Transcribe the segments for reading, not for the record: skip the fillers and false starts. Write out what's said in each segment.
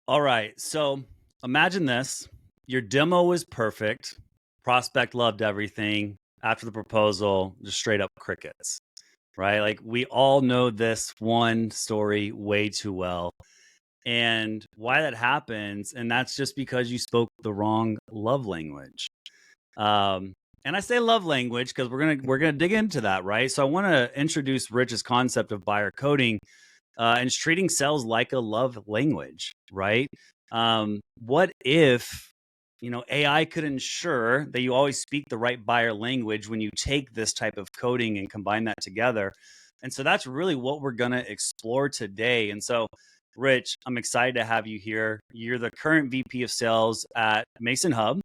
All right. So imagine this. Your demo was perfect. Prospect loved everything. After the proposal, just straight up crickets, right? Like we all know this one story way too well. And why that happens, and that's just because you spoke the wrong love language. Um, and I say love language because we're gonna dig into that, right? So I want to introduce Rich's concept of buyer coding and it's treating sales like a love language, right? What if AI could ensure that you always speak the right buyer language when you take this type of coding and combine that together? And so that's really what we're going to explore today. And so, Rich, I'm excited to have you here. You're the current VP of Sales at Mason Hub.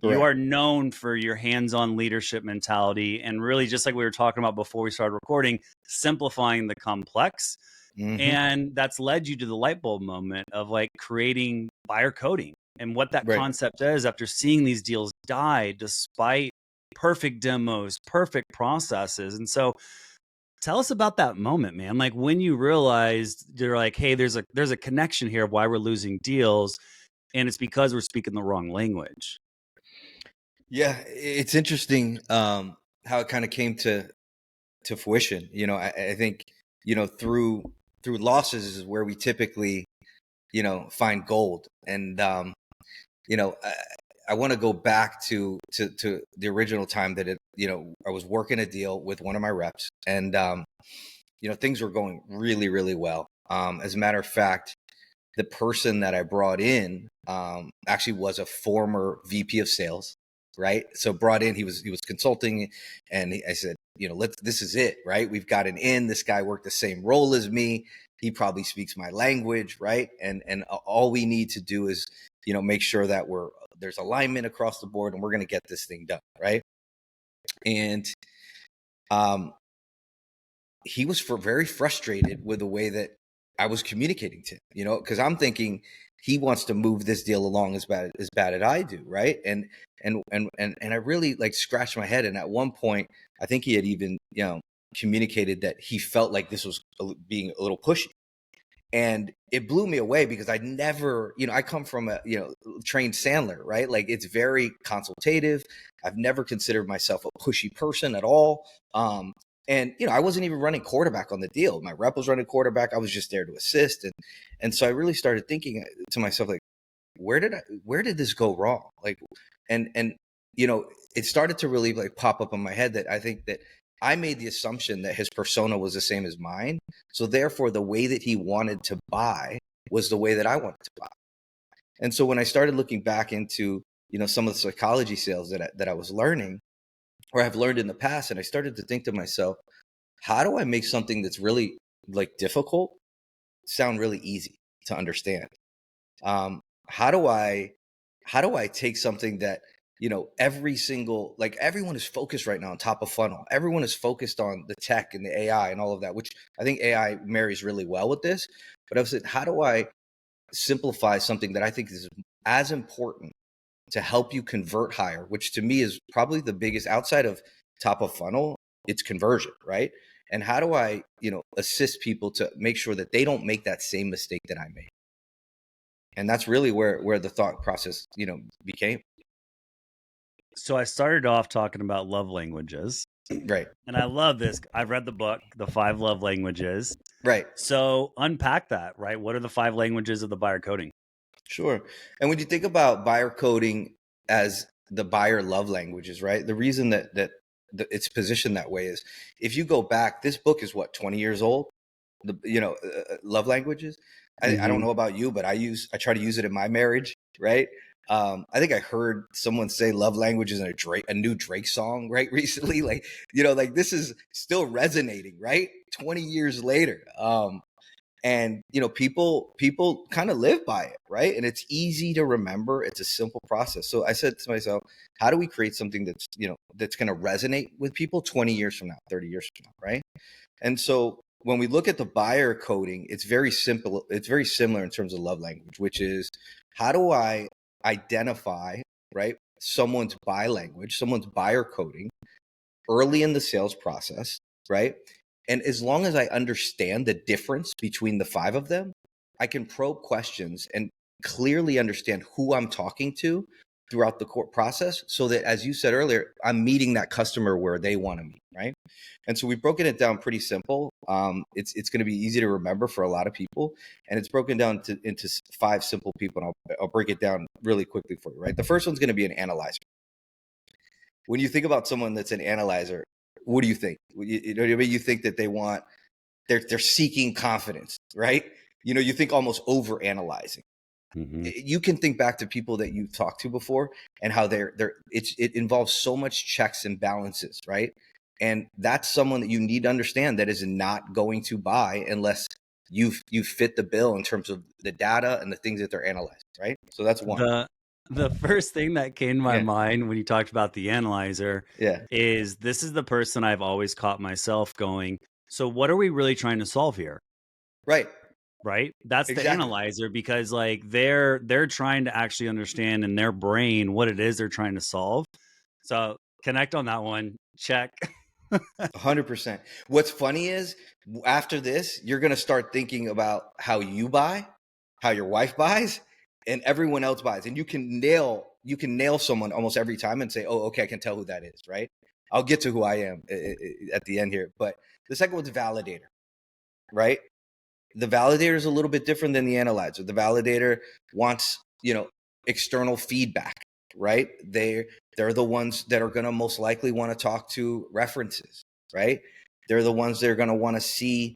You Correct. are known for your hands-on leadership mentality and really, just like we were talking about before we started recording, simplifying the complex. Hmm. And that's led you to the light bulb moment of like creating buyer coding. And what that Right. concept is, after seeing these deals die despite perfect demos, perfect processes. And so tell us about that moment, man. Like when you realized you're like, hey, there's a connection here of why we're losing deals. And it's because we're speaking the wrong language. Yeah, it's interesting how it kind of came to fruition. I think through losses is where we typically find gold. And you know I, I want to go back to the original time that I was working a deal with one of my reps, and things were going really really well. As a matter of fact, the person that I brought in actually was a former VP of sales, right? So brought in, he was consulting, and I said, this is it, right? We've got an in. This guy worked the same role as me. He probably speaks my language, right? And all we need to do is, make sure that there's alignment across the board, and we're going to get this thing done, right? And um, he was very frustrated with the way that I was communicating to him, because I'm thinking he wants to move this deal along as bad as I do, right? And I really like scratched my head, and at one point, I think he had even communicated that he felt like this was being a little pushy, and it blew me away because I never, I come from a trained Sandler, right? Like it's very consultative. I've never considered myself a pushy person at all. And I wasn't even running quarterback on the deal. My rep was running quarterback. I was just there to assist, and so I really started thinking to myself, like, where did this go wrong? Like, and it started to really like pop up in my head that I think that I made the assumption that his persona was the same as mine. So therefore, the way that he wanted to buy was the way that I wanted to buy. And so when I started looking back into some of the psychology sales that I was learning, or I've learned in the past, and I started to think to myself, how do I make something that's really like difficult sound really easy to understand? Um, how do I take something that every single, like, everyone is focused right now on top of funnel. Everyone is focused on the tech and the AI and all of that, which I think AI marries really well with this. But I was saying, how do I simplify something that I think is as important to help you convert higher, which to me is probably the biggest outside of top of funnel, it's conversion, right? And how do I, assist people to make sure that they don't make that same mistake that I made? And that's really where the thought process, became. So I started off talking about love languages. Right. And I love this. I've read the book, The Five Love Languages. Right. So unpack that, right? What are the five languages of the buyer coding? Sure. And when you think about buyer coding as the buyer love languages, right? The reason that it's positioned that way is, if you go back, this book is what, 20 years old? Love languages. I don't Mm-hmm. know about you, but I try to use it in my marriage, right? I think I heard someone say love languages in a new Drake song, right? Recently, like, like this is still resonating, right? 20 years later. And people kind of live by it, right? And it's easy to remember. It's a simple process. So I said to myself, how do we create something that's going to resonate with people 20 years from now, 30 years from now, right? And so when we look at the buyer coding, it's very simple. It's very similar in terms of love language, which is, how do I identify, right, someone's buy language, someone's buyer coding early in the sales process, right? And as long as I understand the difference between the five of them, I can probe questions and clearly understand who I'm talking to throughout the court process, so that, as you said earlier, I'm meeting that customer where they want to meet, right? And so we've broken it down pretty simple. It's going to be easy to remember for a lot of people, and it's broken down into 5 simple people. And I'll break it down really quickly for you, right? The first one's going to be an analyzer. When you think about someone that's an analyzer, what do you think? You think that they're seeking confidence, right? You think almost over analyzing. Mm-hmm. You can think back to people that you've talked to before and how it involves so much checks and balances, right? And that's someone that you need to understand that is not going to buy unless you fit the bill in terms of the data and the things that they're analyzing, right? So that's one. The first thing that came to my Yeah. mind when you talked about the analyzer Yeah. is this is the person I've always caught myself going, so what are we really trying to solve here? Right. Right? That's the Exactly. analyzer, because like they're trying to actually understand in their brain what it is they're trying to solve. So connect on that one. Check. 100%. What's funny is, after this, you're going to start thinking about how you buy, how your wife buys, and everyone else buys. And you can nail someone almost every time and say, oh, okay, I can tell who that is, right? I'll get to who I am at the end here. But the second one's validator, right? The validator is a little bit different than the analyzer. The validator wants, external feedback, right? They're the ones that are going to most likely want to talk to references, right? They're the ones that are going to want to see,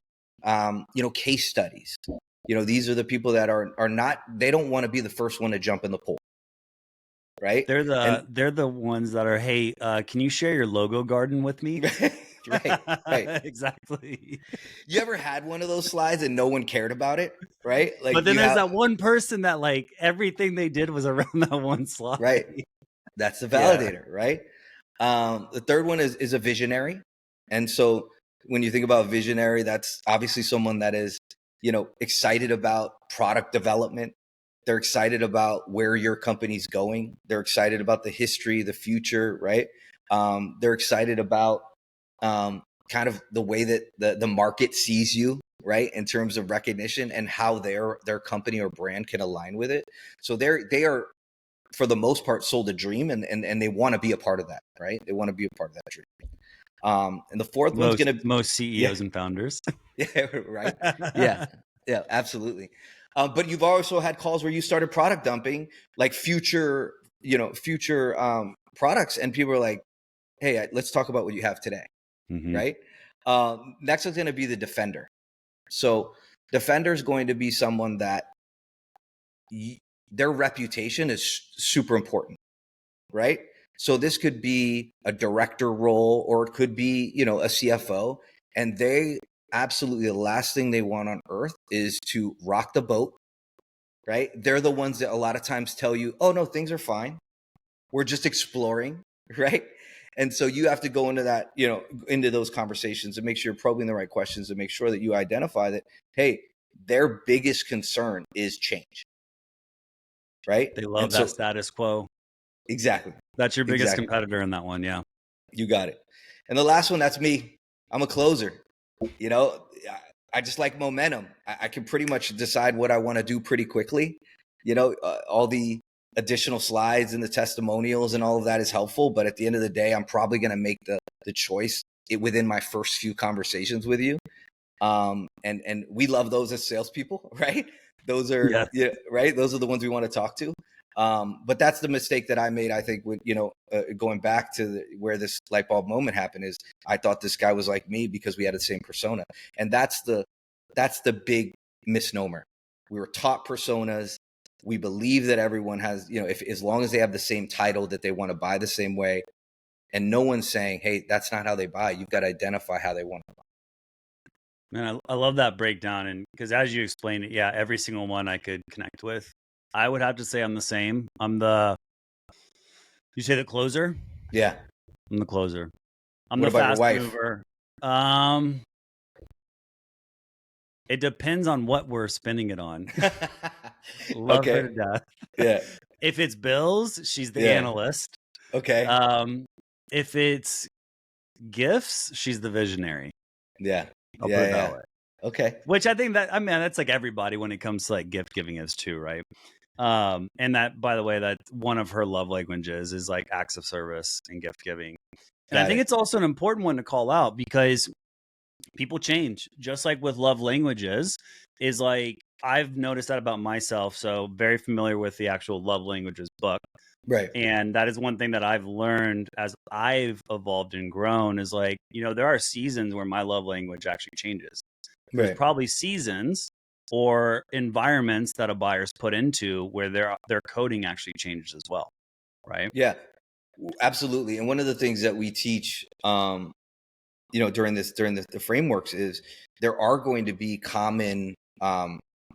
case studies. These are the people that are not, they don't want to be the first one to jump in the pool, right? They're And the ones that are, hey, can you share your logo garden with me? right. Exactly. You ever had one of those slides and no one cared about it, right? Like, But then you there's have, that one person that like everything they did was around that one slide. right? That's the Yeah. validator, right? The third one is a visionary. And so when you think about visionary, that's obviously someone that is, excited about product development. They're excited about where your company's going. They're excited about the history, the future, right? They're excited about kind of the way that the market sees you, right, in terms of recognition, and how their company or brand can align with it. So they are, for the most part, sold a dream, and they want to be a part of that, right? They want to be a part of that dream. And the fourth one's going to, Most CEOs and founders. yeah, right, yeah, absolutely. But you've also had calls where you started product dumping, like future products, and people are like, hey, let's talk about what you have today, Mm-hmm. right? Next is going to be the defender. So defender is going to be someone that their reputation is super important, right? So this could be a director role, or it could be, a CFO, and they absolutely, the last thing they want on earth is to rock the boat, right? They're the ones that a lot of times tell you, oh no, things are fine. We're just exploring, right? And so you have to go into that, into those conversations and make sure you're probing the right questions and make sure that you identify that, hey, their biggest concern is change, right? They love And that so, status quo. exactly. That's your biggest Exactly. competitor in that one. Yeah. You got it. And the last one, that's me. I'm a closer. I just like momentum. I can pretty much decide what I want to do pretty quickly. All the additional slides and the testimonials and all of that is helpful. But at the end of the day, I'm probably going to make the choice within my first few conversations with you. And we love those as salespeople, right? Those are, right. Those are the ones we want to talk to. But that's the mistake that I made, I think, with, going back to where this light bulb moment happened, is I thought this guy was like me because we had the same persona. And that's the big misnomer. We were taught personas. We believe that everyone has, as long as they have the same title, that they want to buy the same way. And no one's saying, hey, that's not how they buy. You've got to identify how they want to buy. Man, I love that breakdown. And because as you explained it, yeah, every single one I could connect with. I would have to say I'm the same. You say the closer? Yeah. I'm the closer. I'm What the about your fast wife? mover. It depends on what we're spending it on. Love her to death. Yeah. If it's bills, she's the analyst. Okay. If it's gifts, she's the visionary. Yeah. I'll put it that way. Okay. Which I think that, that's like everybody when it comes to like gift giving is too, right? And that, by the way, that's one of her love languages is like acts of service and gift giving. And I Got think it. it's also an important one to call out because people change, just like with love languages. Is like I've noticed that about myself. So very familiar with the actual love languages book. Right. And that is one thing that I've learned as I've evolved and grown is like, there are seasons where my love language actually changes. There's Right. probably seasons or environments that a buyer's put into where their coding actually changes as well. Right. Yeah. Absolutely. And one of the things that we teach, during the frameworks is there are going to be common,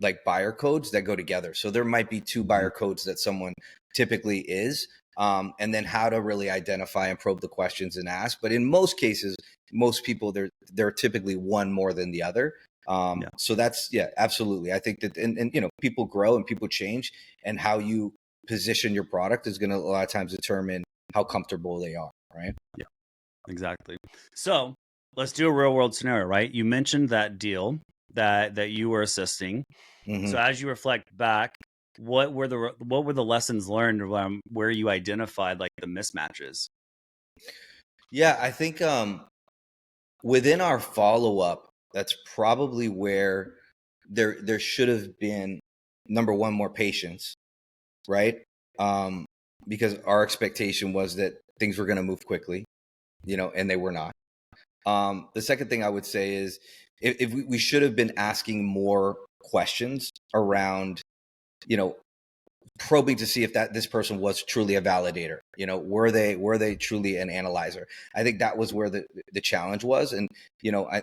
like buyer codes that go together. So there might be two Mhm. buyer codes that someone typically is, and then how to really identify and probe the questions and ask. But in most cases, most people, they're typically one more than the other. Yeah. So that's, yeah, absolutely. I think that, and people grow and people change, and how you position your product is going to a lot of times determine how comfortable they are. Right. Yeah. Exactly. So let's do a real world scenario, right? You mentioned that deal that you were assisting. So Hmm. as you reflect back, what were the lessons learned where you identified like the mismatches? Yeah, I think within our follow up, that's probably where there should have been, number one, more patience, right? Um, because our expectation was that things were going to move quickly, and they were not. The second thing I would say is if we should have been asking more questions around, you know, probing to see if that this person was truly a validator. Were they truly an analyzer? I think that was where the challenge was. And I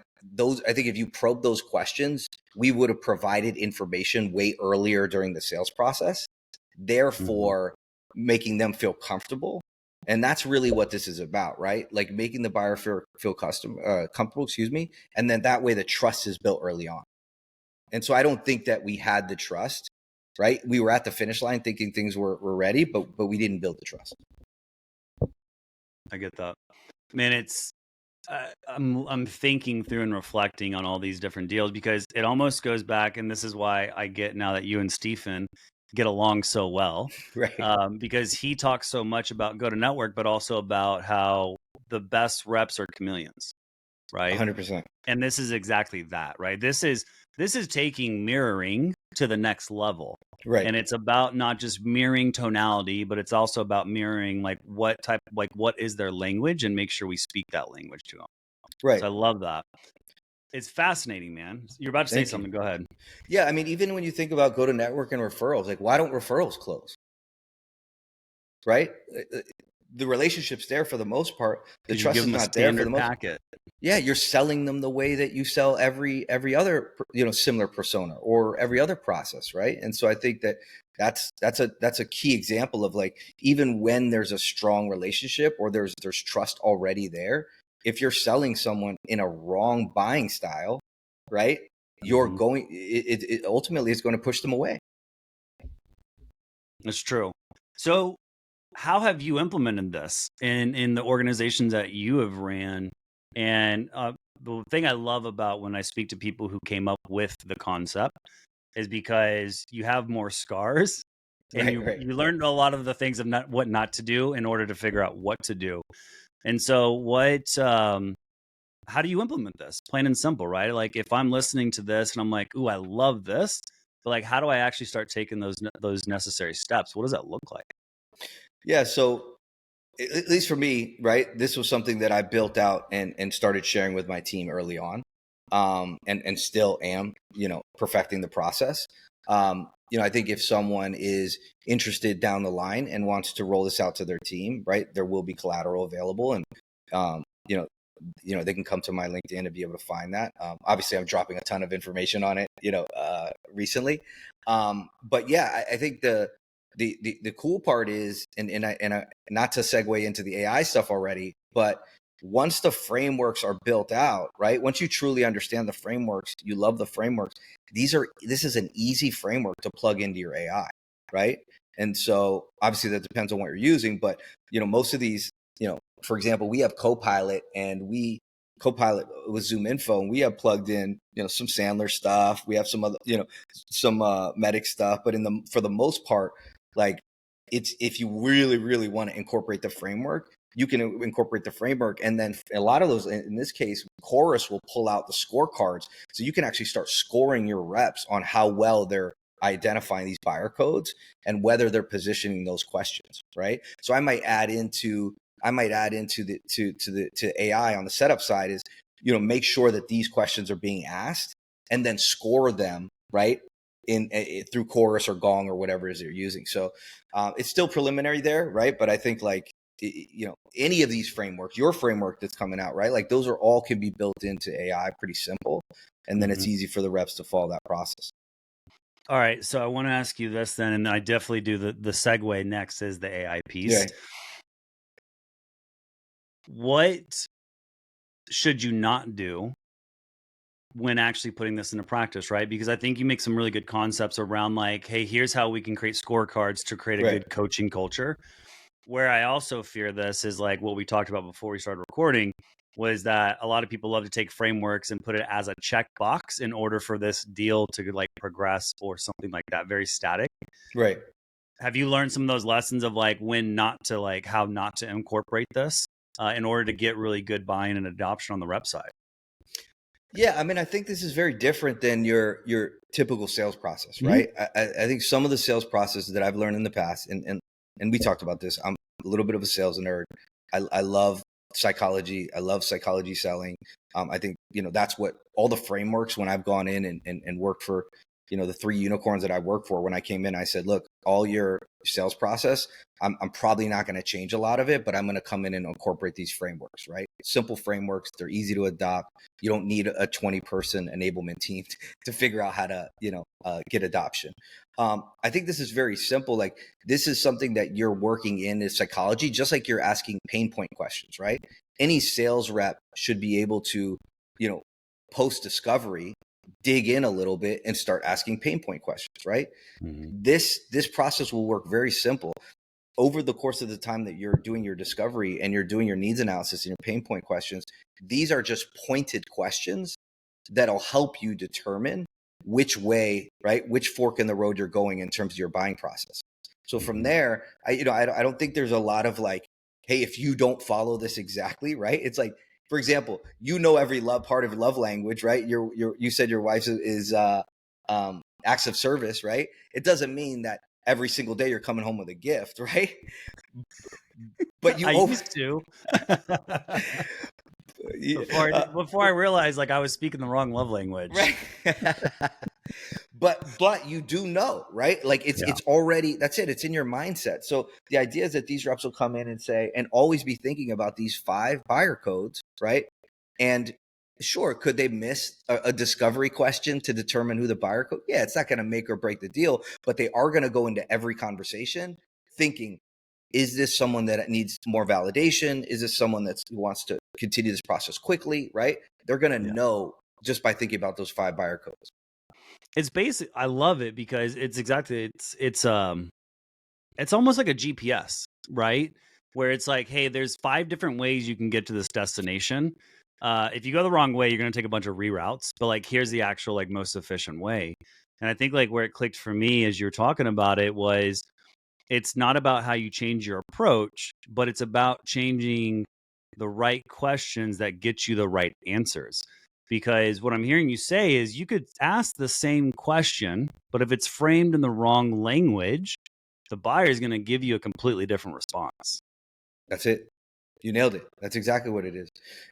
think if you probe those questions, we would have provided information way earlier during the sales process, Mhm. therefore making them feel comfortable. And that's really what this is about, right? Like making the buyer feel comfortable, excuse me. And then that way the trust is built early on. And so I don't think that we had the trust, right? We were at the finish line thinking things were ready, but we didn't build the trust. I get that. Man, I'm thinking through and reflecting on all these different deals because it almost goes back, and this is why I get now that you and Stephen get along so well, Right. because he talks so much about go to network, but also about how the best reps are chameleons, right? 100%. And this is exactly that, right? This is taking mirroring to the next level. Right. And it's about not just mirroring tonality, but it's also about mirroring like what is their language and make sure we speak that language to them. Right. So I love that. It's fascinating, man. You're about to say Thank you. something. Go ahead. Yeah. I mean, even when you think about go to network and referrals, like why don't referrals close? Right. The relationship's there for the most part. The Because you trust give is them a not there for the standard most. packet. Yeah, you're selling them the way that you sell every other similar persona or every other process, right? And so I think that that's a key example of like even when there's a strong relationship or there's trust already there, if you're selling someone in a wrong buying style, right? You're Mhm. going it ultimately is going to push them away. That's true. So how have you implemented this in the organizations that you have ran? And the thing I love about when I speak to people who came up with the concept is because you have more scars and Right, you right. you learned a lot of the things of what not to do in order to figure out what to do. And so how do you implement this? Plain and simple, right? Like if I'm listening to this and I'm like, "Ooh, I love this." But like how do I actually start taking those necessary steps? What does that look like? Yeah, so at least for me, right, this was something that I built out and started sharing with my team early on, and still am, perfecting the process. I think if someone is interested down the line and wants to roll this out to their team, right, there will be collateral available, and um, you know, they can come to my LinkedIn and be able to find that. Obviously, I'm dropping a ton of information on it, recently. But yeah, I think the cool part is, and not to segue into the AI stuff already, but once the frameworks are built out, right? Once you truly understand the frameworks, you love the frameworks. This is an easy framework to plug into your AI, right? And so obviously that depends on what you're using, but most of these, for example, we have Copilot, and we Copilot with Zoom Info, and we have plugged in, some Sandler stuff. We have some other, some medic stuff, but for the most part, like it's, if you really, really want to incorporate the framework, you can incorporate the framework. And then a lot of those, in this case, Chorus will pull out the scorecards. So you can actually start scoring your reps on how well they're identifying these buyer codes and whether they're positioning those questions, right? So I might add into the AI on the setup side is, make sure that these questions are being asked and then score them, right? Through Chorus or Gong or whatever it is you're using. So it's still preliminary there, right? But I think like, any of these frameworks, your framework that's coming out, right? Like those are all can be built into AI, pretty simple. And then it's easy for the reps to follow that process. All right. So I want to ask you this then, and I definitely do the segue next is the AI piece. Yeah. What should you not do when actually putting this into practice, right? Because I think you make some really good concepts around like, hey, here's how we can create scorecards to create a good coaching culture. Where I also fear this is like what we talked about before we started recording was that a lot of people love to take frameworks and put it as a checkbox in order for this deal to like progress or something like that, very static. Right. Have you learned some of those lessons of like when not to, like how not to incorporate this in order to get really good buy-in and adoption on the rep side? Yeah, I mean, I think this is very different than your typical sales process, right? I think some of the sales processes that I've learned in the past, and we talked about this. I'm a little bit of a sales nerd. I love psychology. I love psychology selling. I think that's what all the frameworks when I've gone in and worked for the 3 unicorns that I worked for. When I came in, I said, look, all your sales process, I'm probably not going to change a lot of it, but I'm going to come in and incorporate these frameworks, right? Simple frameworks. They're easy to adopt. You don't need a 20-person enablement team to figure out how to, get adoption. I think this is very simple. Like this is something that you're working in is psychology, just like you're asking pain point questions, right? Any sales rep should be able to, post discovery, dig in a little bit and start asking pain point questions, right? This process will work very simple. Over the course of the time that you're doing your discovery and you're doing your needs analysis and your pain point questions, these are just pointed questions that'll help you determine which way, right? Which fork in the road you're going in terms of your buying process. So from there, I don't think there's a lot of like, hey, if you don't follow this exactly, right? It's like, for example, every part of love language, right? You said your wife is acts of service, right? It doesn't mean that every single day you're coming home with a gift, right? But I used to. Before I realized like I was speaking the wrong love language. Right. But you do know, right? Like it's already, that's it. It's in your mindset. So the idea is that these reps will come in and say, and always be thinking about these 5 buyer codes, right? And sure, could they miss a discovery question to determine who the buyer code? Yeah, it's not going to make or break the deal, but they are going to go into every conversation thinking, is this someone that needs more validation? Is this someone that wants to continue this process quickly, right? They're going to know just by thinking about those 5 buyer codes. It's basic. I love it because it's almost like a GPS, right? Where it's like, hey, there's 5 different ways you can get to this destination. If you go the wrong way, you're going to take a bunch of reroutes, but like, here's the actual like most efficient way. And I think like where it clicked for me as you're talking about it was it's not about how you change your approach, but it's about changing the right questions that get you the right answers. Because what I'm hearing you say is you could ask the same question, but if it's framed in the wrong language, the buyer is going to give you a completely different response. That's it. You nailed it. That's exactly what it is.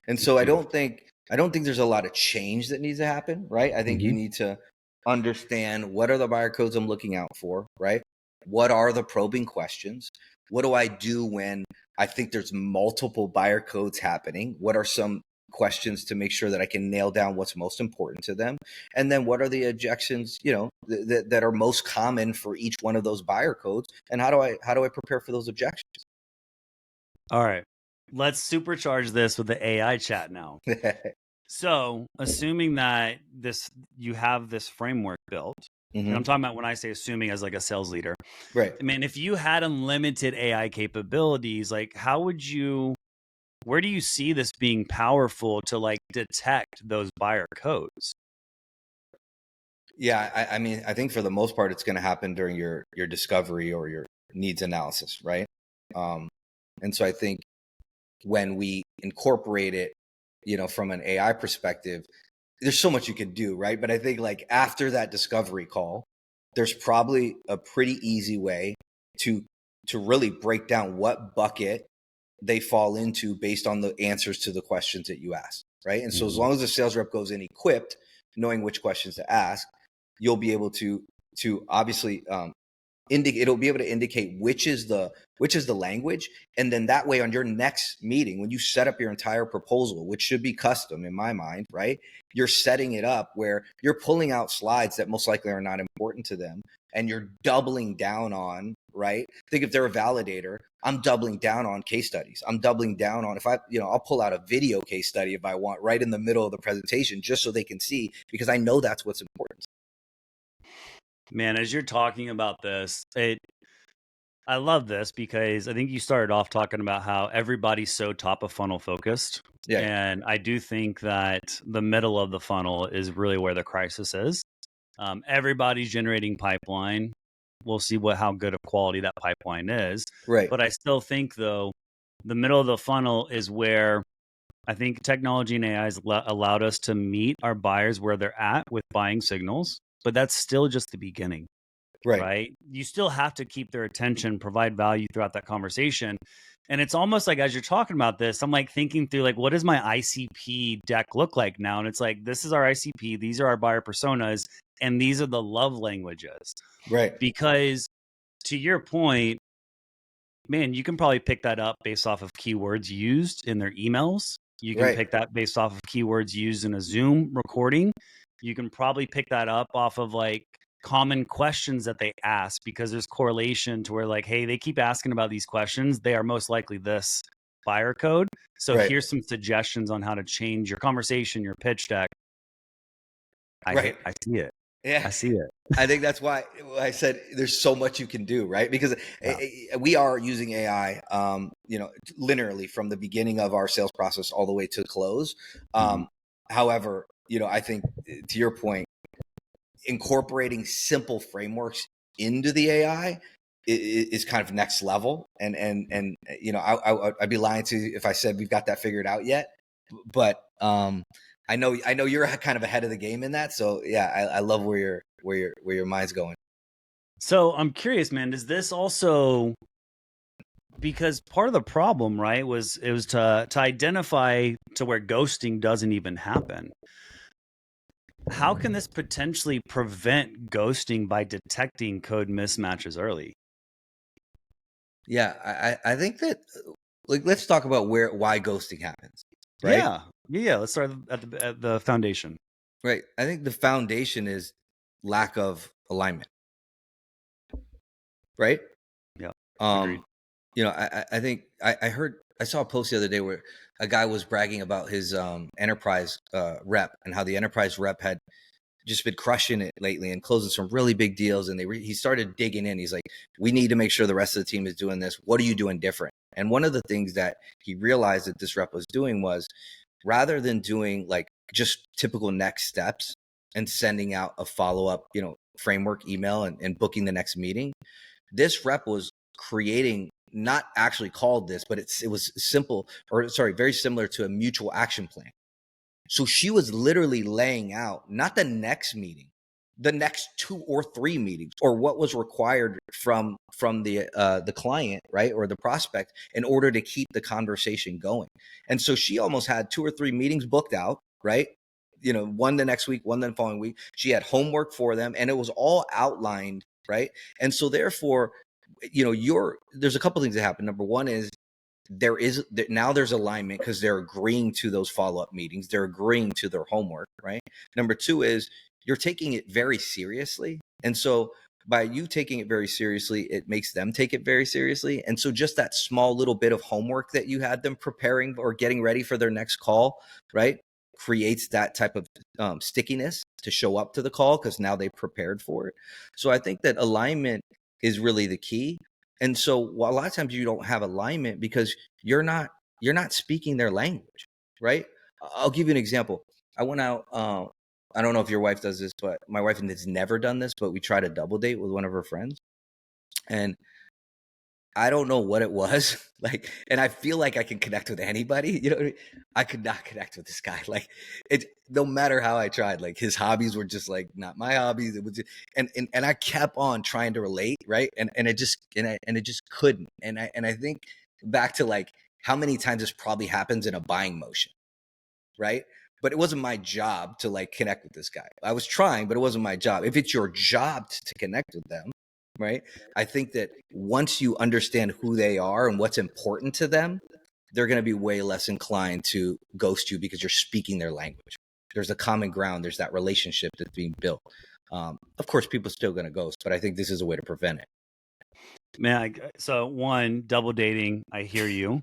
And so I don't think there's a lot of change that needs to happen, right? I think you need to understand what are the buyer codes I'm looking out for, right? What are the probing questions? What do I do when I think there's multiple buyer codes happening? What are some questions to make sure that I can nail down what's most important to them? And then what are the objections, that are most common for each one of those buyer codes? And how do I prepare for those objections? All right. Let's supercharge this with the AI chat now. So, assuming that you have this framework built, and I'm talking about when I say assuming as like a sales leader, right? I mean, if you had unlimited AI capabilities, like how would you where do you see this being powerful to like detect those buyer codes? Yeah, I mean, I think for the most part, it's going to happen during your discovery or your needs analysis, right? Um, and so I think when we incorporate it, from an AI perspective, there's so much you could do, right? But I think like after that discovery call, there's probably a pretty easy way to really break down what bucket they fall into based on the answers to the questions that you ask, right? And so as long as the sales rep goes in equipped, knowing which questions to ask, you'll be able to obviously it'll be able to indicate which is the language, and then that way on your next meeting when you set up your entire proposal, which should be custom in my mind, right, you're setting it up where you're pulling out slides that most likely are not important to them, and you're doubling down on, right, think if they're a validator, I'm doubling down on case studies, I'm doubling down on, if I I'll pull out a video case study if I want right in the middle of the presentation just so they can see, because I know that's what's important. Man, as you're talking about this, I love this because I think you started off talking about how everybody's so top of funnel focused. Yeah. And I do think that the middle of the funnel is really where the crisis is. Everybody's generating pipeline. We'll see how good of quality that pipeline is. Right. But I still think, though, the middle of the funnel is where I think technology and AI has allowed us to meet our buyers where they're at with buying signals. But that's still just the beginning. Right. You still have to keep their attention, provide value throughout that conversation. And it's almost like, as you're talking about this, I'm like thinking through, like, what does my ICP deck look like now? And it's like, this is our ICP. These are our buyer personas. And these are the love languages. Right. Because to your point, man, you can probably pick that up based off of keywords used in their emails. You can pick that based off of keywords used in a Zoom recording. You can probably pick that up off of like common questions that they ask, because there's correlation to where like, hey, they keep asking about these questions. They are most likely this buyer code. So here's some suggestions on how to change your conversation, your pitch deck. I see it. Yeah, I see it. I think that's why I said there's so much you can do, right? Because we are using AI, linearly from the beginning of our sales process all the way to close. However, I think to your point, incorporating simple frameworks into the AI is kind of next level. And I'd be lying to you if I said we've got that figured out yet. But I know you're kind of ahead of the game in that. So yeah, I love where your mind's going. So I'm curious, man, is this also, because part of the problem, right, was to identify to where ghosting doesn't even happen. How can this potentially prevent ghosting by detecting code mismatches early? Yeah, I think that, like, let's talk about why ghosting happens. Right? Yeah. Let's start at the foundation. Right. I think the foundation is lack of alignment. Right. Yeah. Agreed. I think I saw a post the other day where a guy was bragging about his enterprise rep, and how the enterprise rep had just been crushing it lately and closing some really big deals. And he started digging in. He's like, we need to make sure the rest of the team is doing this. What are you doing different? And one of the things that he realized that this rep was doing was, rather than doing like just typical next steps and sending out a follow-up, framework email and booking the next meeting, this rep was creating, not actually called this, but it was very similar to a mutual action plan. So she was literally laying out not the next meeting, the next 2 or 3 meetings, or what was required from the client, right, or the prospect, in order to keep the conversation going. And so she almost had 2 or 3 meetings booked out, right? One the next week, one the following week. She had homework for them, and it was all outlined, right? And so therefore, there's a couple things that happen. Number one is, now there's alignment because they're agreeing to those follow-up meetings. They're agreeing to their homework, right? Number two is, you're taking it very seriously. And so by you taking it very seriously, it makes them take it very seriously. And so just that small little bit of homework that you had them preparing or getting ready for their next call, right, creates that type of stickiness to show up to the call, because now they prepared for it. So I think that alignment is really the key. And so a lot of times you don't have alignment because you're not you're not speaking their language, right? I'll give you an example. I went out. I don't know if your wife does this, but my wife has never done this. But we tried a double date with one of her friends, and I don't know what it was. Like, and I feel like I can connect with anybody. You know what I mean? I could not connect with this guy. Like, it no matter how I tried, like his hobbies were just like not my hobbies. It was just, and I kept on trying to relate, right? And it just and it just couldn't. And I think back to like how many times this probably happens in a buying motion, right? But it wasn't my job to like connect with this guy. I was trying, but it wasn't my job. If it's your job to connect with them, right? I think that once you understand who they are and what's important to them, they're going to be way less inclined to ghost you because you're speaking their language. There's a common ground. There's that relationship that's being built. Of course, people are still going to ghost, but I think this is a way to prevent it. Man, so one, double dating, I hear you.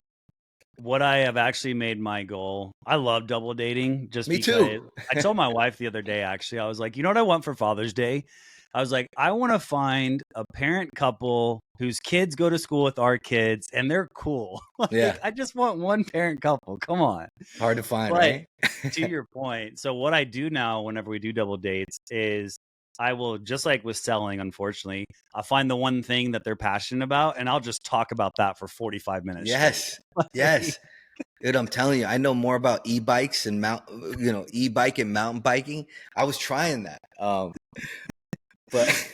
What I have actually made my goal, I love double dating just Me because too. I told my wife the other day, actually, I was like, you know what I want for Father's Day? I was like, I want to find a parent couple whose kids go to school with our kids and they're cool. Yeah. Like, I just want one parent couple. Come on. Hard to find, But right? to your point, so what I do now whenever we do double dates is I will, just like with selling, unfortunately, I'll find the one thing that they're passionate about and I'll just talk about that for 45 minutes. Yes. Yes. Dude, I'm telling you, I know more about e-bikes and e-bike and mountain biking. I was trying that. But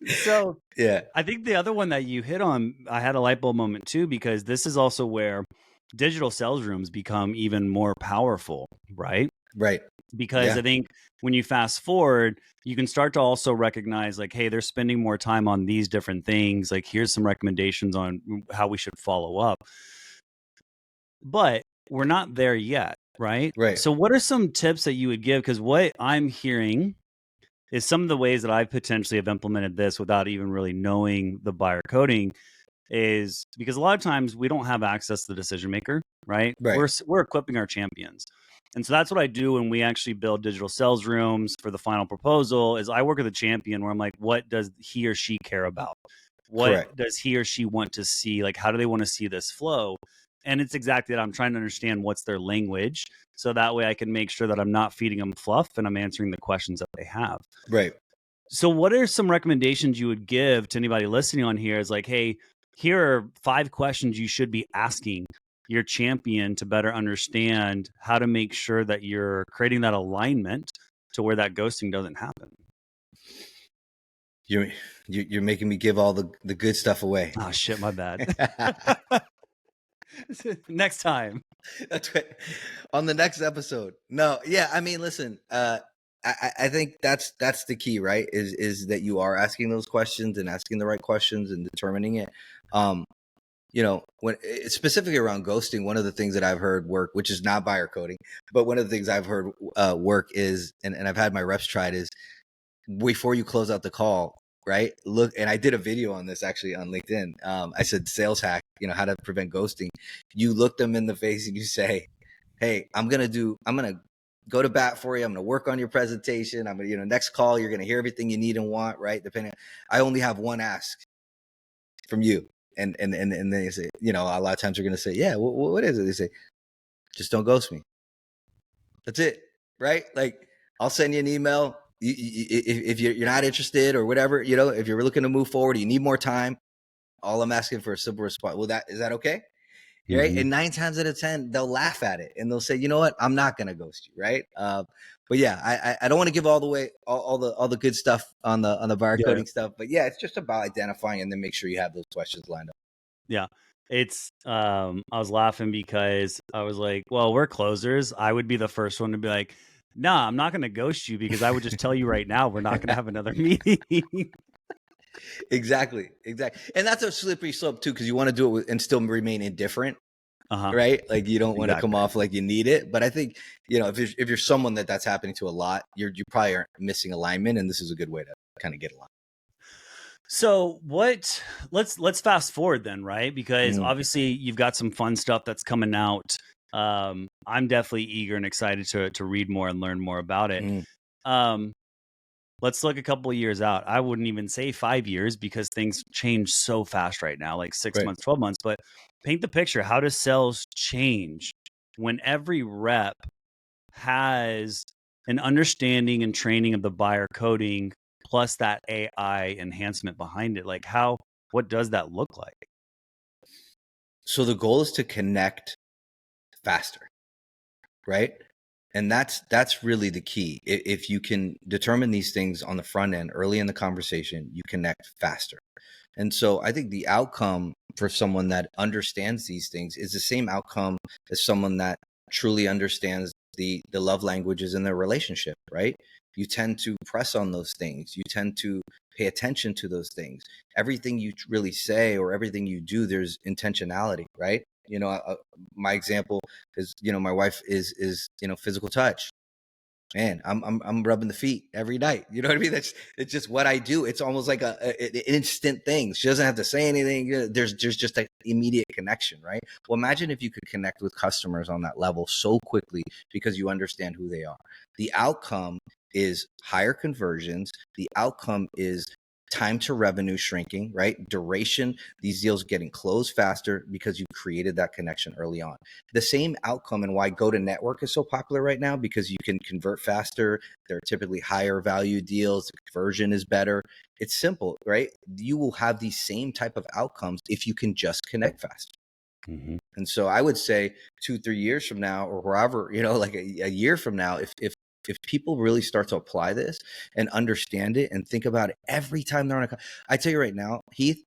So yeah, I think the other one that you hit on, I had a light bulb moment too, because this is also where digital sales rooms become even more powerful, right? right. Because Yeah. I think when you fast forward, you can start to also recognize like, hey, they're spending more time on these different things. Like, here's some recommendations on how we should follow up. But we're not there yet, right? Right. So what are some tips that you would give? Because what I'm hearing is some of the ways that I potentially have implemented this without even really knowing the buyer coding is because a lot of times we don't have access to the decision maker, right? Right. We're equipping our champions. And so that's what I do when we actually build digital sales rooms for the final proposal is I work with a champion where I'm like, what does he or she care about? What Correct. does he or she want to see? Like, how do they want to see this flow? And it's exactly that. I'm trying to understand what's their language. So that way I can make sure that I'm not feeding them fluff and I'm answering the questions that they have. Right. So what are some recommendations you would give to anybody listening on here is like, hey, here are 5 questions you should be asking your champion to better understand how to make sure that you're creating that alignment to where that ghosting doesn't happen. You're making me give all the good stuff away. Oh shit, my bad. Next time. That's right. On the next episode. No, yeah. I mean, listen. I think that's the key, right? Is that you are asking those questions and asking the right questions and determining it. When specifically around ghosting, one of the things that I've heard work, which is not buyer coding, but one of the things I've heard work is, and I've had my reps tried is before you close out the call, right? Look, and I did a video on this actually on LinkedIn. I said sales hack, how to prevent ghosting. You look them in the face and you say, hey, I'm going to go to bat for you. I'm going to work on your presentation. I'm going to, next call, you're going to hear everything you need and want, right? I only have one ask from you. And they say, a lot of times they're going to say, yeah, what is it? They say, just don't ghost me. That's it. Right. Like I'll send you an email. If you're not interested or whatever, if you're looking to move forward, you need more time. All I'm asking for a simple response. Well, is that okay? Right. Mm-hmm. And 9 times out of 10, they'll laugh at it and they'll say, you know what? I'm not going to ghost you. Right. But yeah, I don't want to give all the way, all the good stuff on the buyer coding stuff, but yeah, it's just about identifying and then make sure you have those questions lined up. Yeah. It's I was laughing because I was like, well, we're closers. I would be the first one to be like, nah, I'm not going to ghost you because I would just tell you right now, we're not going to have another meeting. Exactly. And that's a slippery slope too, because you want to do it and still remain indifferent. Right? Like you don't want to come off like you need it. But I think, if you're someone that's happening to a lot, you probably aren't missing alignment. And this is a good way to kind of get aligned. So let's fast forward then, right? Because obviously you've got some fun stuff that's coming out. I'm definitely eager and excited to read more and learn more about it. let's look a couple of years out. I wouldn't even say 5 years because things change so fast right now, like 6 months, 12 months. But paint the picture. How does sales change when every rep has an understanding and training of the buyer coding plus that AI enhancement behind it? Like what does that look like? So the goal is to connect faster, right? And that's really the key. If you can determine these things on the front end early in the conversation, you connect faster. And so I think the outcome for someone that understands these things is the same outcome as someone that truly understands the love languages in their relationship, right? You tend to press on those things. You tend to pay attention to those things. Everything you really say or everything you do, there's intentionality, right? My example is, my wife is physical touch. Man, I'm rubbing the feet every night. You know what I mean? It's just what I do. It's almost like an instant thing. She doesn't have to say anything. There's just an immediate connection, right? Well, imagine if you could connect with customers on that level so quickly because you understand who they are. The outcome is higher conversions. The outcome is time to revenue shrinking, right? Duration, these deals getting closed faster because you created that connection early on. The same outcome and why go to network is so popular right now, because you can convert faster. They're typically higher value deals. The conversion is better. It's simple, right? You will have these same type of outcomes if you can just connect faster. Mm-hmm. And so I would say 2-3 years from now, or wherever, like a year from now, if people really start to apply this and understand it and think about it every time they're on I tell you right now, Heath,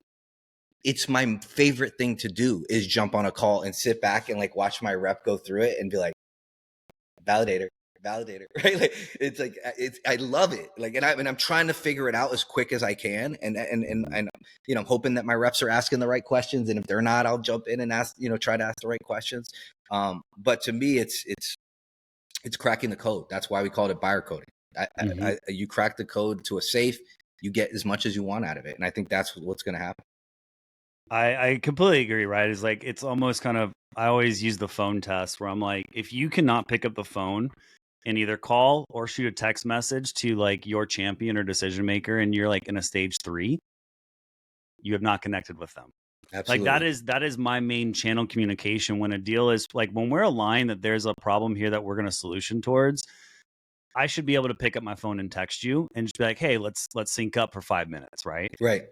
it's my favorite thing to do is jump on a call and sit back and like watch my rep go through it and be like, validator, right? Like I love it. Like, and I'm trying to figure it out as quick as I can. And I'm hoping that my reps are asking the right questions. And if they're not, I'll jump in and ask, try to ask the right questions. But to me, it's cracking the code. That's why we call it buyer coding. You crack the code to a safe, you get as much as you want out of it. And I think that's what's going to happen. I completely agree, right? It's like, it's almost kind of, I always use the phone test where I'm like, if you cannot pick up the phone and either call or shoot a text message to like your champion or decision maker, and you're like in a stage 3, you have not connected with them. Absolutely. Like that is my main channel communication when a deal is like, when we're aligned that there's a problem here that we're going to solution towards, I should be able to pick up my phone and text you and just be like, hey, let's sync up for 5 minutes, right? Right.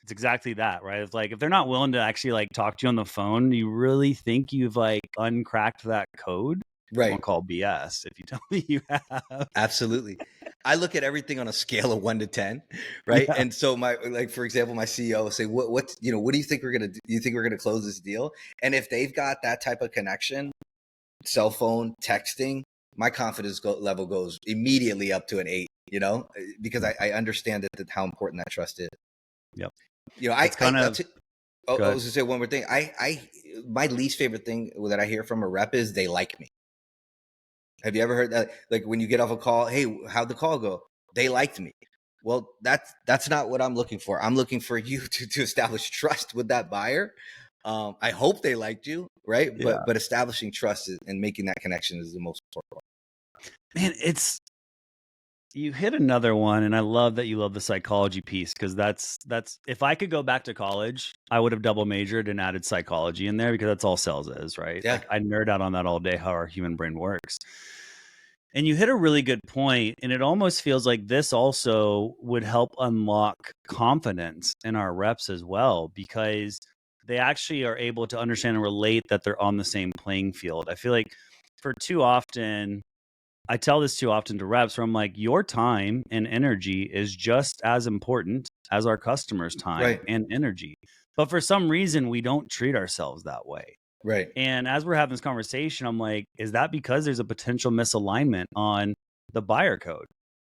It's exactly that, right? It's like, if they're not willing to actually like talk to you on the phone, you really think you've like uncracked that code? I'm Right. gonna call BS if you tell me you have. Absolutely. I look at everything on a scale of 1 to 10, right? Yeah. And so for example, my CEO will say, what do you think we're going to do? You think we're going to close this deal? And if they've got that type of connection, cell phone, texting, my confidence level goes immediately up to an 8, because I understand that how important that trust is. Yep. I It's kind of was going to say one more thing. My least favorite thing that I hear from a rep is they like me. Have you ever heard that? Like when you get off a call, hey, how'd the call go? They liked me. Well, that's not what I'm looking for. I'm looking for you to establish trust with that buyer. I hope they liked you, right? Yeah. But establishing trust and making that connection is the most important. Man, you hit another one, and I love that you love the psychology piece, because that's if I could go back to college, I would have double majored and added psychology in there, because that's all sales is, right? Yeah. Like, I nerd out on that all day, how our human brain works. And you hit a really good point, and it almost feels like this also would help unlock confidence in our reps as well, because they actually are able to understand and relate that they're on the same playing field. I feel like I tell this too often to reps, where I'm like, your time and energy is just as important as our customers' time Right. and energy. But for some reason, we don't treat ourselves that way. Right. And as we're having this conversation, I'm like, is that because there's a potential misalignment on the buyer code,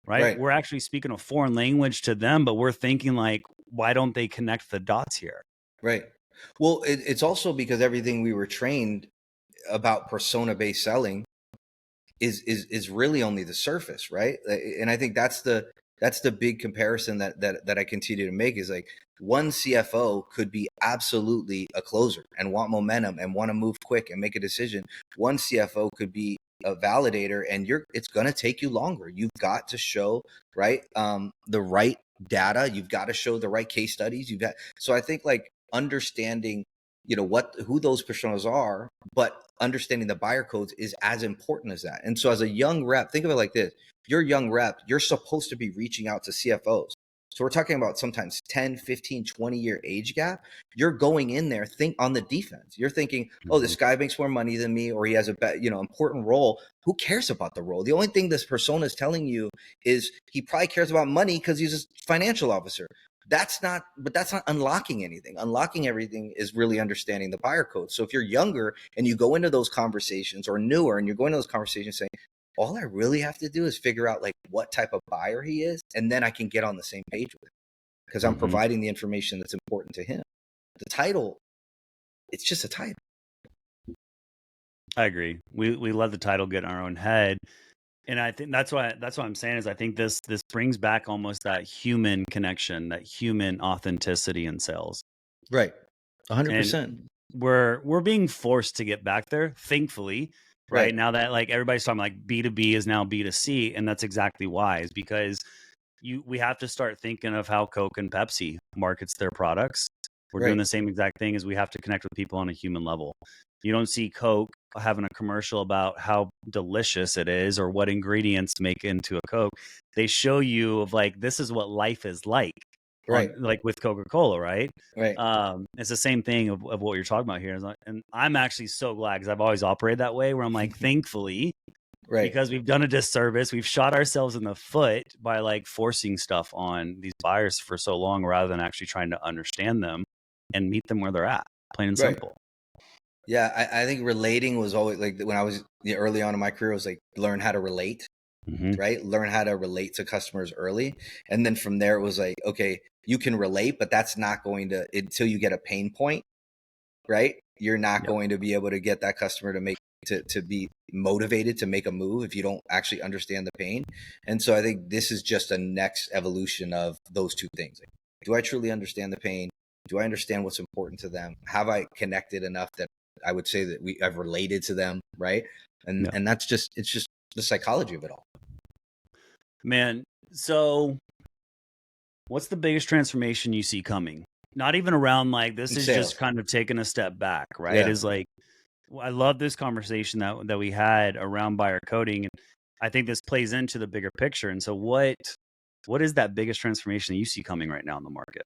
right? Right. We're actually speaking a foreign language to them, but we're thinking like, why don't they connect the dots here? Right. Well, it's also because everything we were trained about persona-based selling is really only the surface, right? And I think that's the big comparison that I continue to make, is like, one CFO could be absolutely a closer and want momentum and want to move quick and make a decision. One CFO could be a validator, and it's going to take you longer. You've got to show, right, the right data. You've got to show the right case studies. So I think like understanding, who those personas are, but understanding the buyer codes is as important as that. And so as a young rep, think of it like this: you're a young rep, you're supposed to be reaching out to CFOs. So we're talking about sometimes 10, 15, 20-year age gap. You're going in there, think on the defense. You're thinking, oh, this guy makes more money than me, or he has a important role. Who cares about the role? The only thing this persona is telling you is he probably cares about money because he's a financial officer. That's not unlocking anything. Unlocking everything is really understanding the buyer code. So if you're younger and you go into those conversations, or newer, and you're going to those conversations saying, all I really have to do is figure out like what type of buyer he is, and then I can get on the same page with him because I'm providing the information that's important to him. The title, it's just a title. I agree. We let the title get in our own head. And I think that's what I'm saying is I think this brings back almost that human connection, that human authenticity in sales. Right. 100%. And we're being forced to get back there, thankfully, right? Now that like everybody's talking like B2B is now B2C, and that's exactly why, is because we have to start thinking of how Coke and Pepsi markets their products. We're doing the same exact thing, as we have to connect with people on a human level. You don't see Coke having a commercial about how delicious it is or what ingredients make into a Coke. They show you of like, this is what life is like, like with Coca-Cola, right? It's the same thing of what you're talking about here. And I'm actually so glad, because I've always operated that way, where I'm like, thankfully, because we've done a disservice, we've shot ourselves in the foot by like forcing stuff on these buyers for so long, rather than actually trying to understand them and meet them where they're at, plain and simple. Yeah, I think relating was always like, when I was early on in my career, was like learn how to relate, right? Learn how to relate to customers early. And then from there, it was like, okay, you can relate, but that's not going to, until you get a pain point, right? You're not going to be able to get that customer to be motivated to make a move if you don't actually understand the pain. And so I think this is just a next evolution of those two things. Like, do I truly understand the pain? Do I understand what's important to them? Have I connected enough that I would say that I've related to them, right? And it's just the psychology of it all. Man, so what's the biggest transformation you see coming? Not even around like, this is just kind of taking a step back, right? Is like, I love this conversation that we had around buyer coding, and I think this plays into the bigger picture. And so what is that biggest transformation that you see coming right now in the market?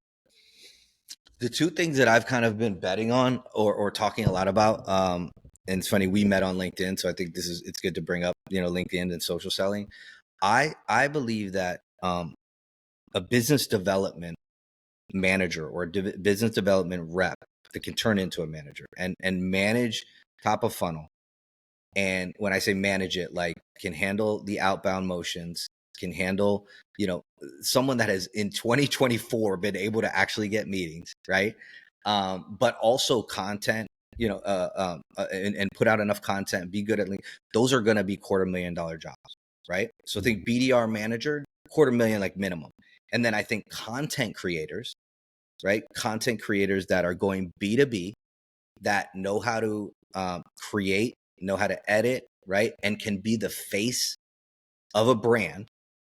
The two things that I've kind of been betting on or talking a lot about, and it's funny, we met on LinkedIn, so I think it's good to bring up, LinkedIn and social selling. I believe that a business development manager or a business development rep that can turn into a manager and manage top of funnel. And when I say manage it, like can handle the outbound motions, can handle, someone that has in 2024 been able to actually get meetings, right? But also content, and put out enough content, be good at those are going to be $250,000 jobs, right? So I think BDR manager, $250,000 like minimum. And then I think content creators, right? Content creators that are going B2B, that know how to create, know how to edit, right? And can be the face of a brand,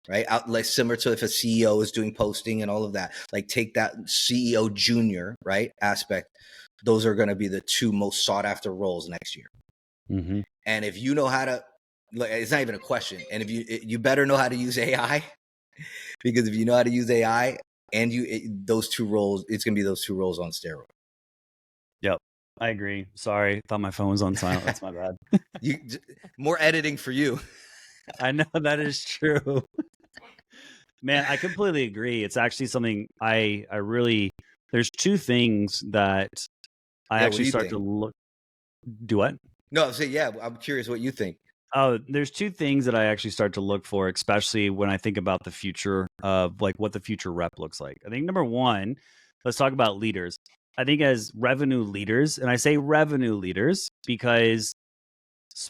right? Like similar to if a CEO is doing posting and all of that, like take that CEO junior, right, aspect. Those are going to be the two most sought after roles next year. And if you know how to, like, it's not even a question. And if you better know how to use AI, because if you know how to use AI and those two roles, it's going to be those two roles on steroids. Yep. I agree. Sorry. Thought my phone was on silent. That's my bad. More editing for you. I know that is true. Man, I completely agree. It's actually something I really, there's two things that I actually start to look. Do what? No, I'm saying, I'm curious what you think. Oh, there's two things that I actually start to look for, especially when I think about the future of like what the future rep looks like. I think number one, let's talk about leaders. I think as revenue leaders, and I say revenue leaders because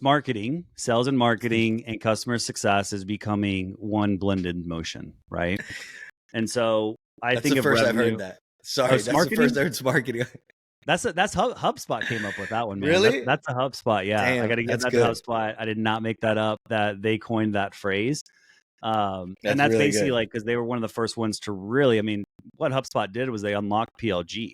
marketing, sales and marketing and customer success is becoming one blended motion, right? And so I think That's the first I've heard that. Sorry, that's the first I've heard marketing. That's HubSpot came up with that one, man. Really? That's a HubSpot. Yeah, I got Damn, to give that's that to good. HubSpot. I did not make that up. That they coined that phrase. And That's that's really basically good. like, because they were one of the first ones to really, I mean, what HubSpot did was they unlocked PLG,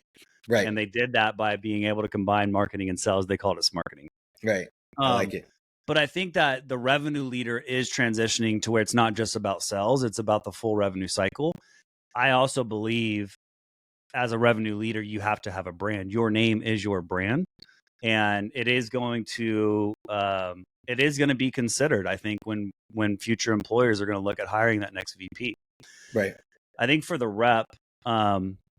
Right. and they did that by being able to combine marketing and sales. They called it marketing. Right. I like it. But I think that the revenue leader is transitioning to where it's not just about sales, it's about the full revenue cycle. I also believe as a revenue leader, you have to have a brand. Your name is your brand, and it is going to be considered, I think, when future employers are going to look at hiring that next VP. Right. I think for the rep,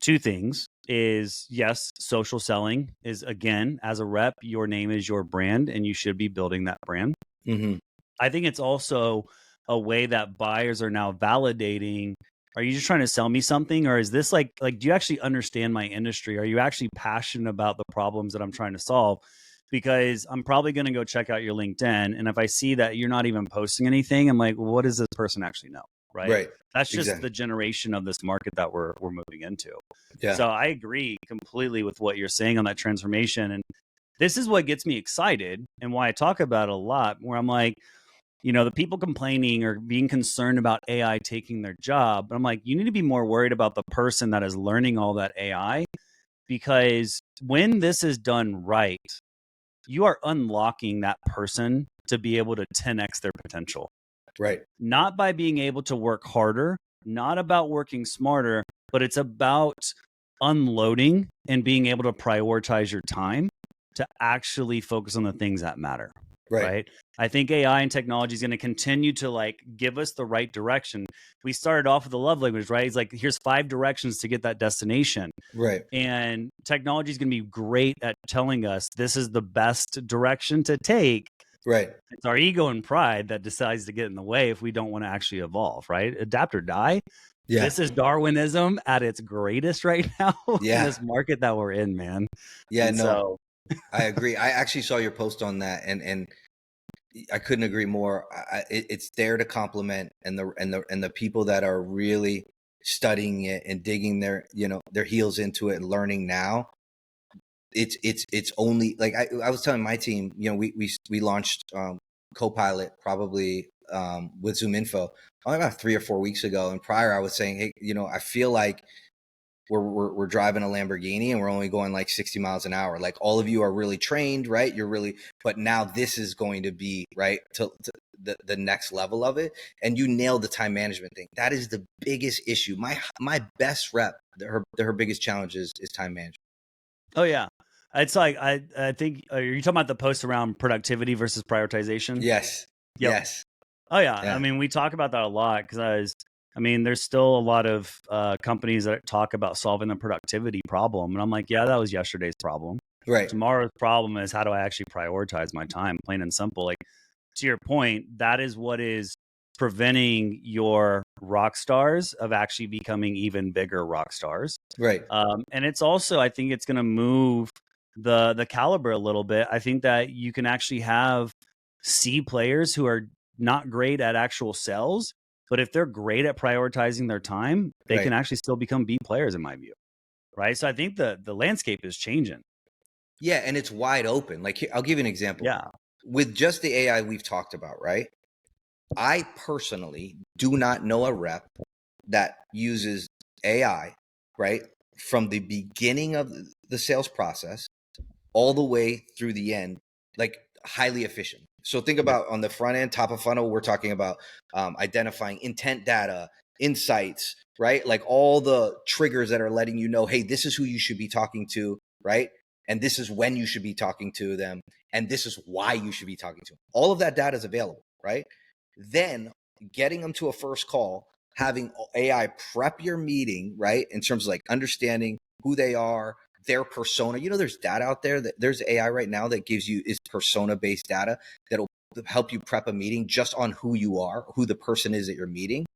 two things is, yes, social selling is, again, as a rep, your name is your brand, and you should be building that brand. Mm-hmm. I think it's also a way that buyers are now validating, are you just trying to sell me something, or is this like do you actually understand my industry? Are you actually passionate about the problems that I'm trying to solve? Because I'm probably going to go check out your LinkedIn, and if I see that you're not even posting anything, I'm like, well, what does this person actually know? Right? Right. That's just Exactly. the generation of this market that we're moving into. Yeah. So I agree completely with what you're saying on that transformation. And this is what gets me excited and why I talk about it a lot, where I'm like, the people complaining or being concerned about AI taking their job. But I'm like, you need to be more worried about the person that is learning all that AI, because when this is done right, you are unlocking that person to be able to 10x their potential. Right. Not by being able to work harder, not about working smarter, but it's about unloading and being able to prioritize your time to actually focus on the things that matter. Right. I think AI and technology is going to continue to give us the right direction. We started off with the love language, right? It's like, here's 5 directions to get that destination. Right. And technology is going to be great at telling us this is the best direction to take. Right. It's our ego and pride that decides to get in the way if we don't want to actually evolve, right? Adapt or die. Yeah. This is Darwinism at its greatest right now in this market that we're in, man. Yeah, and no, so I agree. I actually saw your post on that, and I couldn't agree more. It's there to complement, and the people that are really studying it and digging their heels into it and learning now. It's only like I was telling my team, we launched Copilot probably with Zoom Info only about 3 or 4 weeks ago, and prior I was saying, hey, I feel like we're driving a Lamborghini and we're only going like 60 miles an hour. Like, all of you are really trained, right? But now this is going to be right to the next level of it. And you nailed the time management thing. That is the biggest issue. My best rep, her biggest challenge is time management. Oh yeah. It's like, I think, are you talking about the post around productivity versus prioritization? Yes. Yep. Yes. Oh yeah. Yeah. I mean, we talk about that a lot because there's still a lot of companies that talk about solving the productivity problem. And I'm like, yeah, that was yesterday's problem. Right. Tomorrow's problem is, how do I actually prioritize my time? Plain and simple. Like, to your point, that is what is preventing your rock stars of actually becoming even bigger rock stars. Right. And it's also, I think it's going to move the caliber a little bit. I think that you can actually have C players who are not great at actual sales, but if they're great at prioritizing their time, they can actually still become B players, in my view. Right. So I think the landscape is changing. Yeah, and it's wide open. Like, I'll give you an example. Yeah. With just the AI we've talked about, right? I personally do not know a rep that uses AI, right, from the beginning of the sales process all the way through the end, like, highly efficient. So think about on the front end, top of funnel, we're talking about identifying intent data, insights, right? Like, all the triggers that are letting you know, hey, this is who you should be talking to, right? And this is when you should be talking to them. And this is why you should be talking to them. All of that data is available, right? Then getting them to a first call, having AI prep your meeting, right? In terms of like understanding who they are, their persona. There's data out there there's AI right now that is persona based data that'll help you prep a meeting just on who you are, who the person is that you're meeting.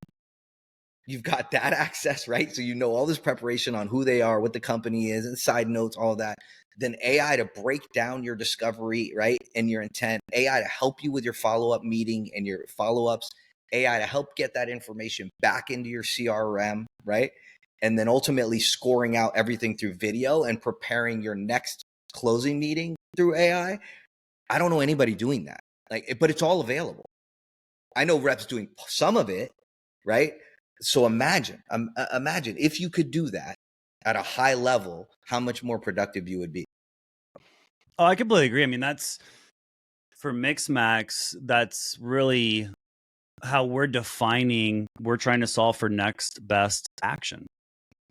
You've got that access, right? So all this preparation on who they are, what the company is, and side notes, all that. Then AI to break down your discovery, right? And your intent, AI to help you with your follow-up meeting and your follow-ups, AI to help get that information back into your CRM, right? and then ultimately scoring out everything through video and preparing your next closing meeting through AI. I don't know anybody doing that. Like, but it's all available. I know reps doing some of it, right? So imagine if you could do that at a high level, how much more productive you would be. Oh, I completely agree. I mean, that's for Mixmax, that's really how we're trying to solve for next best action.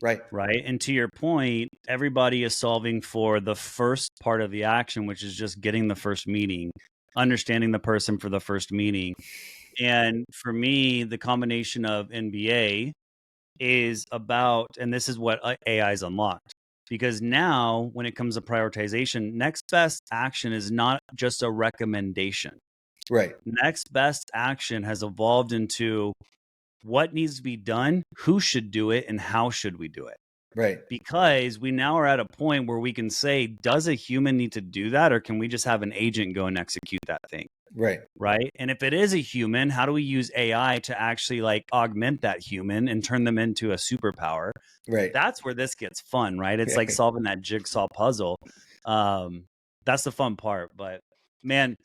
Right. Right. And to your point, everybody is solving for the first part of the action, which is just getting the first meeting, understanding the person for the first meeting. And for me, the combination of NBA is about, and this is what AI is unlocked. Because now, when it comes to prioritization, next best action is not just a recommendation. Right. Next best action has evolved into what needs to be done, who should do it, and how should we do it. Right. Because we now are at a point where we can say, does a human need to do that, or can we just have an agent go and execute that thing? Right. Right. And if it is a human, how do we use AI to actually like augment that human and turn them into a superpower? Right. That's where this gets fun, right? It's like solving that jigsaw puzzle. That's the fun part. But man,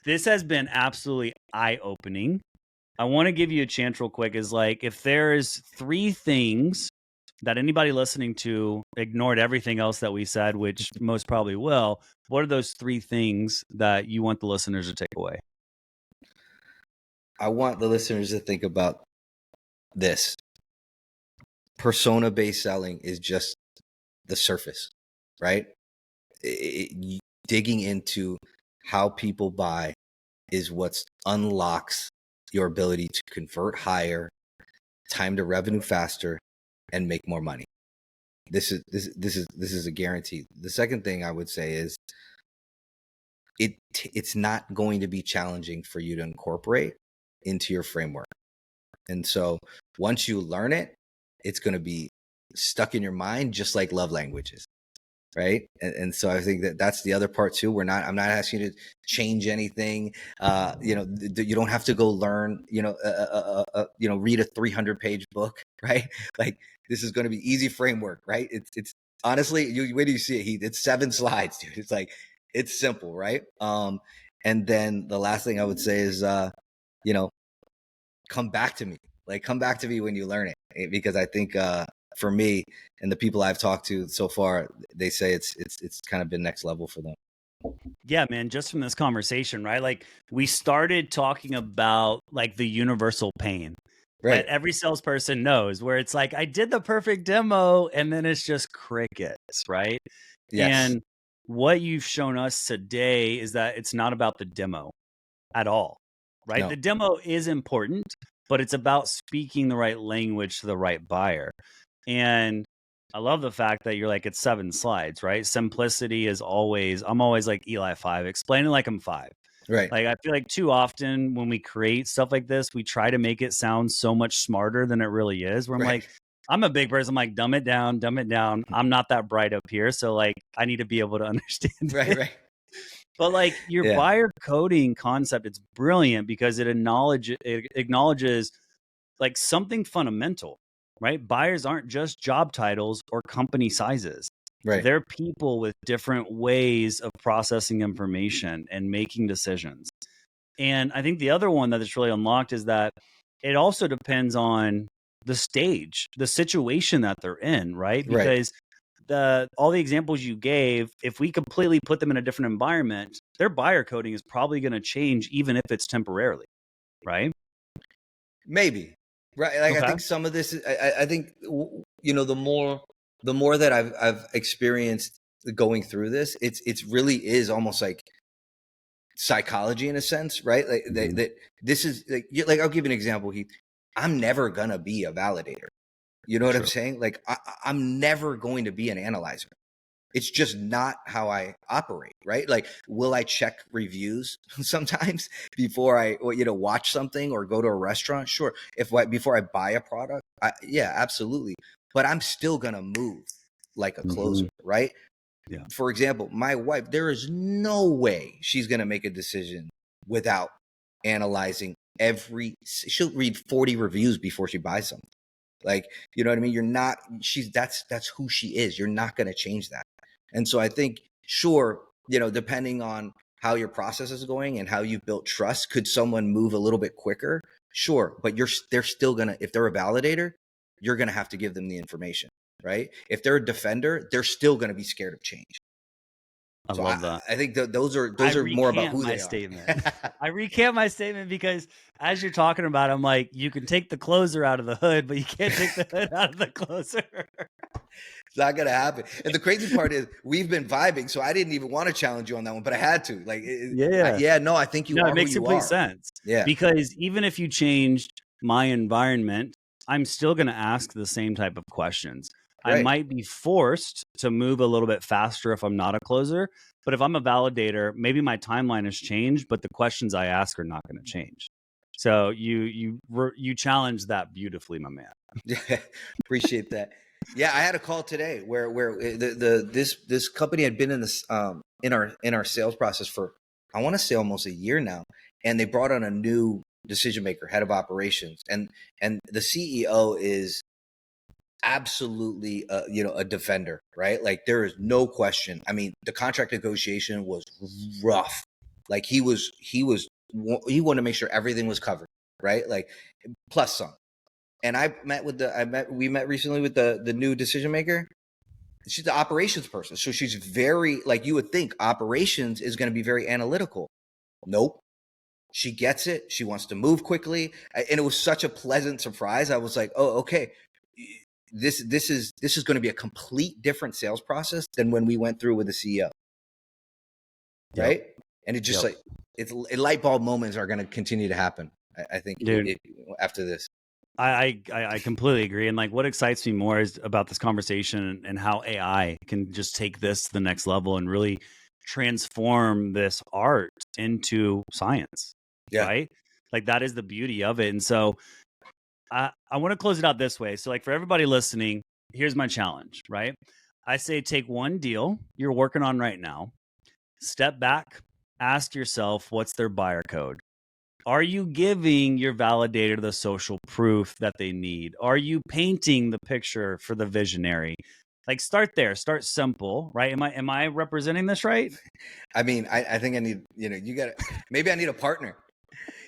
this has been absolutely eye-opening. I want to give you a chance real quick, is like, if there's 3 things that anybody listening to ignored everything else that we said, which most probably will, what are those 3 things that you want the listeners to take away? I want the listeners to think about this. Persona-based selling is just the surface, right? Digging into how people buy is what unlocks your ability to convert higher, time to revenue faster, and make more money. This is a guarantee. The second thing I would say is it's not going to be challenging for you to incorporate into your framework. And so once you learn it, it's going to be stuck in your mind, just like love languages. Right. And so I think that that's the other part too. I'm not asking you to change anything. You don't have to go learn, read a 300-page book. Right. Like, this is going to be easy framework. Right. It's honestly, when do you see it, Heath? It's 7 slides, dude. It's like, it's simple. Right. And then the last thing I would say is, come back to me. Like, come back to me when you learn it, because I think, for me and the people I've talked to so far, they say it's kind of been next level for them. Yeah, man, just from this conversation, right? Like, we started talking about like the universal pain Right. that every salesperson knows, where it's like, I did the perfect demo and then it's just crickets, right? Yes. And what you've shown us today is that it's not about the demo at all, right? No. The demo is important, but it's about speaking the right language to the right buyer. And I love the fact that you're like, it's 7 slides, right? Simplicity is always, I'm always like Eli 5, explain it like I'm 5. Right. Like, I feel like too often when we create stuff like this, we try to make it sound so much smarter than it really is. Where I'm Right. like, I'm a big person. I'm like, dumb it down, dumb it down. I'm not that bright up here. So like, I need to be able to understand Right. it. Right. But like, your Yeah. buyer coding concept, it's brilliant because it acknowledges like something fundamental, right? Buyers aren't just job titles or company sizes. Right. They're people with different ways of processing information and making decisions. And I think the other one that is really unlocked is that it also depends on the stage, the situation that they're in, right? Right. Because all the examples you gave, if we completely put them in a different environment, their buyer coding is probably going to change, even if it's temporarily, right? Maybe. Right. Like, Okay. I think some of this is, I think, the more that I've experienced going through this, it's really is almost like psychology in a sense, right? Like, that this is like, I'll give you an example, Heath. I'm never gonna be a validator. You know what I'm saying? Like, I'm never going to be an analyzer. It's just not how I operate, right? Like, will I check reviews sometimes before I, watch something or go to a restaurant? Sure. Before I buy a product, yeah, absolutely. But I'm still gonna move like a closer, right? Yeah. For example, my wife, there is no way she's gonna make a decision without analyzing she'll read 40 reviews before she buys something. Like, you know what I mean? You're not, that's who she is. You're not going to change that. And so I think, sure, you know, depending on how your process is going and how you've built trust, could someone move a little bit quicker? Sure. But they're still going to, if they're a validator, you're going to have to give them the information, right? If they're a defender, they're still going to be scared of change. I So love that. I think those are more about recant who my they statement. are. I recant my statement because as you're talking about, I'm like, you can take the closer out of the hood, but you can't take the hood out of the closer. It's not gonna happen. And the crazy part is we've been vibing, so I didn't even want to challenge you on that one, but I had to. Like, Yeah. no, I think you No, are it makes who you complete are. sense. Yeah, Because even if you changed my environment, I'm still going to ask the same type of questions. I right. might be forced to move a little bit faster if I'm not a closer, but if I'm a validator, maybe my timeline has changed, but the questions I ask are not going to change. So you challenged that beautifully, my man. Yeah, appreciate that. Yeah, I had a call today where this company had been in this in our sales process for, I want to say, almost a year now, and they brought on a new decision maker, head of operations, and the CEO is absolutely you know, a defender, right? Like, there is no question. I mean, the contract negotiation was rough. Like, he wanted to make sure everything was covered, right? Like, plus some. And we met recently with the new decision maker. She's the operations person, so she's very, like, you would think operations is going to be very analytical. Nope. She gets it. She wants to move quickly, and it was such a pleasant surprise. I was like, oh, okay, this is going to be a complete different sales process than when we went through with the CEO, right? Yep. And it just Yep. like, it's light bulb moments are going to continue to happen. I think Dude, after this. I completely agree. And like what excites me more is about this conversation and how AI can just take this to the next level and really transform this art into science. Yeah, Right. Like that is the beauty of it. And so I want to close it out this way. So, like for everybody listening, here's my challenge, right? I say take one deal you're working on right now, step back, ask yourself what's their buyer code? Are you giving your validator the social proof that they need? Are you painting the picture for the visionary? Like start there, start simple, right? Am I representing this right? I mean, I think I need, you know, you got to, maybe I need a partner.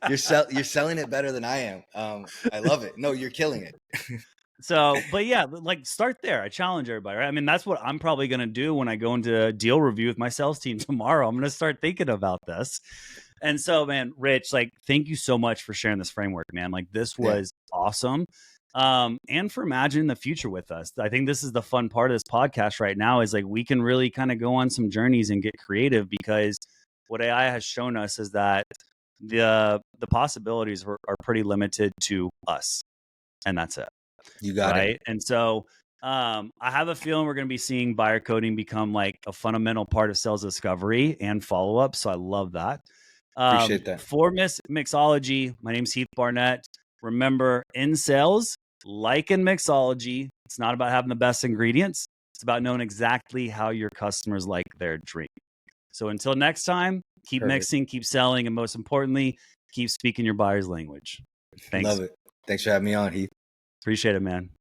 You're selling it better than I am. I love it. No, you're killing it. So, but yeah, like start there. I challenge everybody, right? I mean, that's what I'm probably going to do when I go into a deal review with my sales team tomorrow. I'm going to start thinking about this. And so, man, Rich, like, thank you so much for sharing this framework, man. Like, this was awesome. And for imagining the future with us. I think this is the fun part of this podcast right now is like we can really kind of go on some journeys and get creative because what AI has shown us is that the possibilities are pretty limited to us. And that's it. You got Right. it. And so I have a feeling we're going to be seeing buyer coding become like a fundamental part of sales discovery and follow up. So I love that. Appreciate that. For Mixology, my name's Heath Barnett. Remember, in sales, like in mixology, it's not about having the best ingredients. It's about knowing exactly how your customers like their drink. So until next time, keep Perfect. mixing, keep selling, and most importantly, keep speaking your buyer's language. Thanks. Love it. Thanks for having me on, Heath. Appreciate it, man.